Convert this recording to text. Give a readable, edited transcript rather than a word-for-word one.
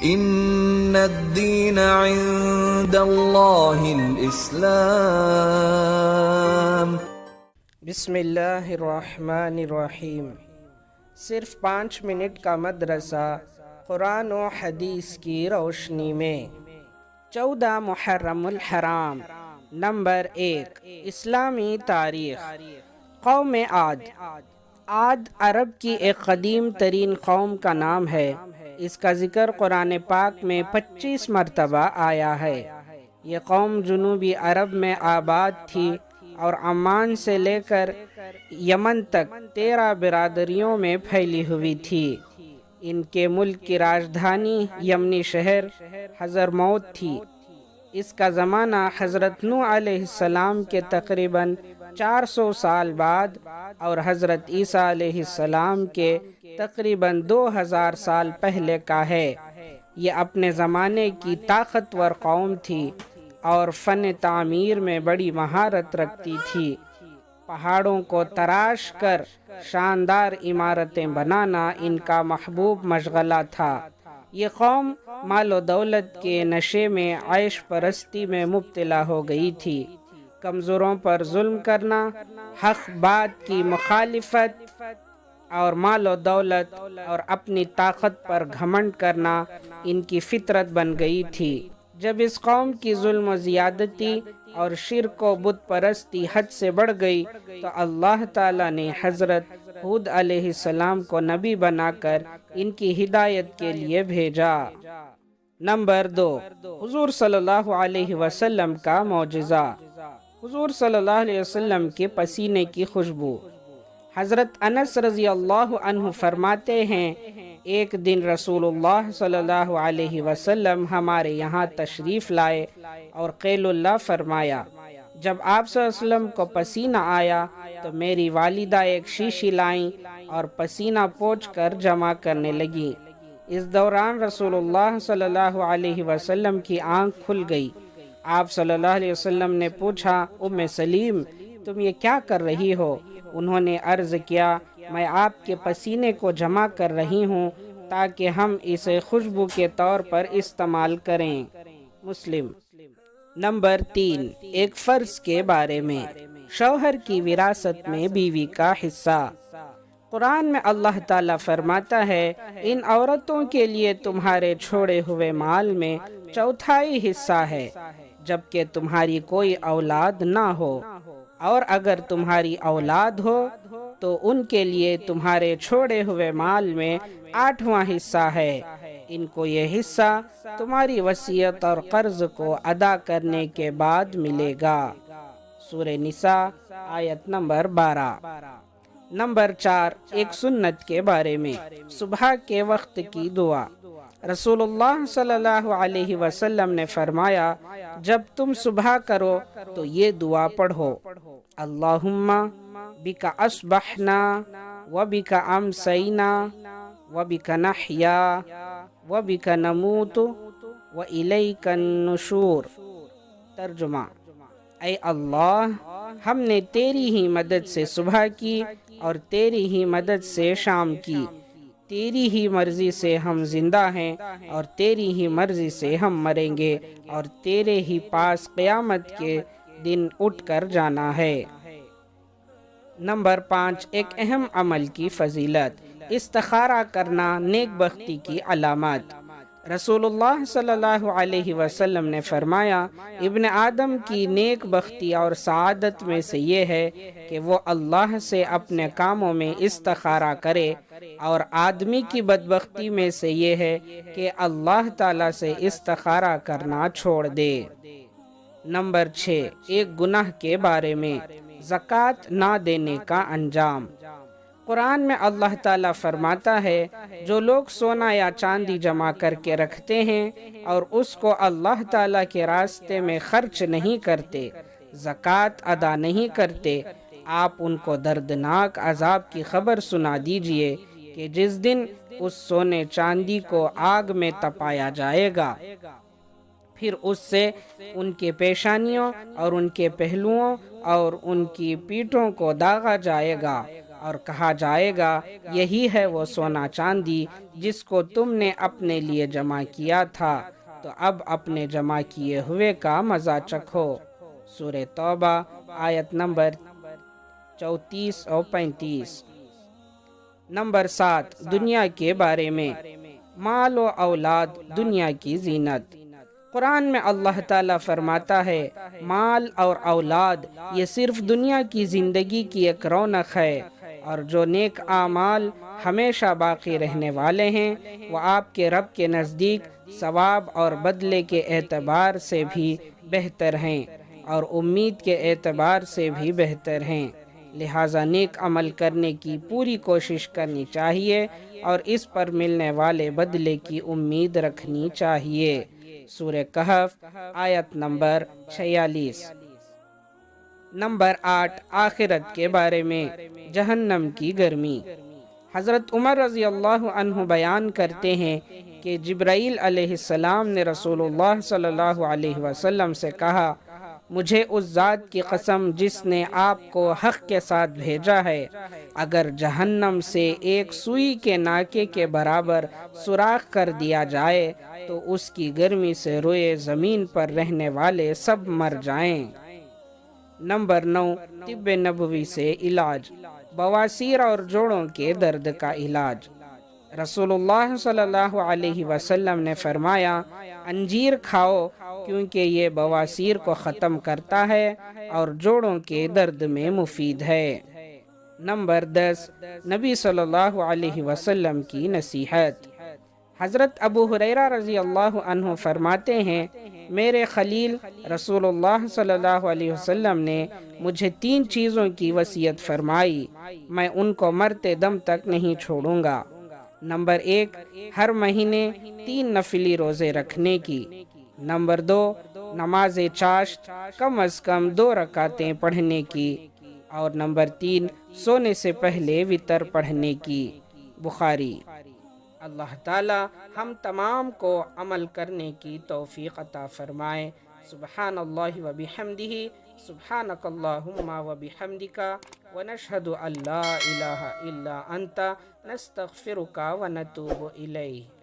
ان الدین عند اللہ الاسلام۔ بسم اللہ الرحمن الرحیم۔ صرف 5 منٹ کا مدرسہ قرآن و حدیث کی روشنی میں۔ 14 محرم الحرام۔ نمبر 1، اسلامی تاریخ۔ قوم عاد۔ عاد عرب کی ایک قدیم ترین قوم کا نام ہے۔ اس کا ذکر قرآن پاک میں 25 مرتبہ آیا ہے۔ یہ قوم جنوبی عرب میں آباد تھی اور عمان سے لے کر یمن تک 13 برادریوں میں پھیلی ہوئی تھی۔ ان کے ملک کی راجدھانی یمنی شہر حضرموت تھی۔ اس کا زمانہ حضرت نوح علیہ السلام کے تقریباً 400 سال بعد اور حضرت عیسیٰ علیہ السلام کے تقریباً 2000 سال پہلے کا ہے۔ یہ اپنے زمانے کی طاقتور قوم تھی اور فن تعمیر میں بڑی مہارت رکھتی تھی۔ پہاڑوں کو تراش کر شاندار عمارتیں بنانا ان کا محبوب مشغلہ تھا۔ یہ قوم مال و دولت کے نشے میں عیش پرستی میں مبتلا ہو گئی تھی۔ کمزوروں پر ظلم کرنا، حق بات کی مخالفت اور مال و دولت اور اپنی طاقت پر گھمنڈ کرنا ان کی فطرت بن گئی تھی۔ جب اس قوم کی ظلم و زیادتی اور شرک و بت پرستی حد سے بڑھ گئی تو اللہ تعالیٰ نے حضرت ہود علیہ السلام کو نبی بنا کر ان کی ہدایت کے لیے بھیجا۔ نمبر 2، حضور صلی اللہ علیہ وسلم کا معجزہ۔ حضور صلی اللہ علیہ وسلم کے پسینے کی خوشبو۔ حضرت انس رضی اللہ عنہ فرماتے ہیں، ایک دن رسول اللہ صلی اللہ علیہ وسلم ہمارے یہاں تشریف لائے اور قیل اللہ فرمایا۔ جب آپ صلی اللہ علیہ وسلم کو پسینہ آیا تو میری والدہ ایک شیشی لائیں اور پسینہ پوچھ کر جمع کرنے لگیں۔ اس دوران رسول اللہ صلی اللہ علیہ وسلم کی آنکھ کھل گئی۔ آپ صلی اللہ علیہ وسلم نے پوچھا، ام سلیم تم یہ کیا کر رہی ہو؟ انہوں نے عرض کیا، میں آپ کے پسینے کو جمع کر رہی ہوں تاکہ ہم اسے خوشبو کے طور پر استعمال کریں۔ مسلم۔ نمبر 3، ایک فرض کے بارے میں۔ شوہر کی وراثت میں بیوی کا حصہ۔ قرآن میں اللہ تعالیٰ فرماتا ہے، ان عورتوں کے لیے تمہارے چھوڑے ہوئے مال میں 1/4 حصہ ہے جبکہ تمہاری کوئی اولاد نہ ہو، اور اگر تمہاری اولاد ہو تو ان کے لیے تمہارے چھوڑے ہوئے مال میں 8واں حصہ ہے۔ ان کو یہ حصہ تمہاری وصیت اور قرض کو ادا کرنے کے بعد ملے گا۔ سورہ نساء آیت نمبر 12۔ نمبر 4، ایک سنت کے بارے میں۔ صبح کے وقت کی دعا۔ رسول اللہ صلی اللہ علیہ وسلم نے فرمایا، جب تم صبح کرو تو یہ دعا پڑھو، اللہم بک اصبحنا وبک امسینا وبک نحیا وبک نموت والیک النشور۔ ترجمہ، اے اللہ ہم نے تیری ہی مدد سے صبح کی اور تیری ہی مدد سے شام کی، تیری ہی مرضی سے ہم زندہ ہیں اور تیری ہی مرضی سے ہم مریں گے اور تیرے ہی پاس قیامت کے دن اٹھ کر جانا ہے۔ نمبر 5، ایک اہم عمل کی فضیلت۔ استخارہ کرنا نیک بختی کی علامات۔ رسول اللہ صلی اللہ علیہ وسلم نے فرمایا، ابن آدم کی نیک بختی اور سعادت میں سے یہ ہے کہ وہ اللہ سے اپنے کاموں میں استخارہ کرے، اور آدمی کی بدبختی میں سے یہ ہے کہ اللہ تعالیٰ سے استخارہ کرنا چھوڑ دے۔ نمبر 6، ایک گناہ کے بارے میں۔ زکوٰۃ نہ دینے کا انجام۔ قرآن میں اللہ تعالیٰ فرماتا ہے، جو لوگ سونا یا چاندی جمع کر کے رکھتے ہیں اور اس کو اللہ تعالیٰ کے راستے میں خرچ نہیں کرتے، زکوٰۃ ادا نہیں کرتے، آپ ان کو دردناک عذاب کی خبر سنا دیجئے کہ جس دن اس سونے چاندی کو آگ میں تپایا جائے گا، پھر اس سے ان کے پیشانیوں اور ان کے پہلوؤں اور ان کی پیٹھوں کو داغا جائے گا، اور کہا جائے گا یہی ہے وہ سونا چاندی جس کو تم نے اپنے لیے جمع کیا تھا، تو اب اپنے جمع کیے ہوئے کا مزہ چکھو۔ سورہ توبہ آیت نمبر 34 اور 35۔ نمبر 7، دنیا کے بارے میں۔ مال و اولاد دنیا کی زینت۔ قرآن میں اللہ تعالیٰ فرماتا ہے مال اور اولاد یہ صرف دنیا کی زندگی کی ایک رونق ہے، اور جو نیک اعمال ہمیشہ باقی رہنے والے ہیں وہ آپ کے رب کے نزدیک ثواب اور بدلے کے اعتبار سے بھی بہتر ہیں اور امید کے اعتبار سے بھی بہتر ہیں، لہٰذا نیک عمل کرنے کی پوری کوشش کرنی چاہیے اور اس پر ملنے والے بدلے کی امید رکھنی چاہیے۔ سورہ کہف آیت نمبر 46۔ نمبر 8، آخرت کے بارے میں۔ جہنم کی گرمی۔ حضرت عمر رضی اللہ عنہ بیان کرتے ہیں کہ جبرائیل علیہ السلام نے رسول اللہ صلی اللہ علیہ وسلم سے کہا، مجھے اس ذات کی قسم جس نے آپ کو حق کے ساتھ بھیجا ہے، اگر جہنم سے ایک سوئی کے ناکے کے برابر سوراخ کر دیا جائے تو اس کی گرمی سے روئے زمین پر رہنے والے سب مر جائیں۔ نمبر 9، طب نبوی سے علاج۔ بواسیر اور جوڑوں کے درد کا علاج۔ رسول اللہ صلی اللہ علیہ وسلم نے فرمایا انجیر کھاؤ کیونکہ یہ بواسیر کو ختم کرتا ہے اور جوڑوں کے درد میں مفید ہے۔ نمبر 10، نبی صلی اللہ علیہ وسلم کی نصیحت۔ حضرت ابو ہریرہ رضی اللہ عنہ فرماتے ہیں میرے خلیل رسول اللہ صلی اللہ علیہ وسلم نے مجھے 3 چیزوں کی وصیت فرمائی، میں ان کو مرتے دم تک نہیں چھوڑوں گا۔ نمبر 1، ہر مہینے 3 نفلی روزے رکھنے کی۔ نمبر 2، نماز چاشت کم از کم 2 رکعتیں پڑھنے کی۔ اور نمبر 3، سونے سے پہلے وتر پڑھنے کی۔ بخاری۔ اللہ تعالی ہم تمام کو عمل کرنے کی توفیق عطا فرمائے۔ سبحان اللہ و بحمدہ، سبحانک اللہم و بحمدک، ونشہد ان لا الہ الا انت، نستغفرک و نتوب الیہ۔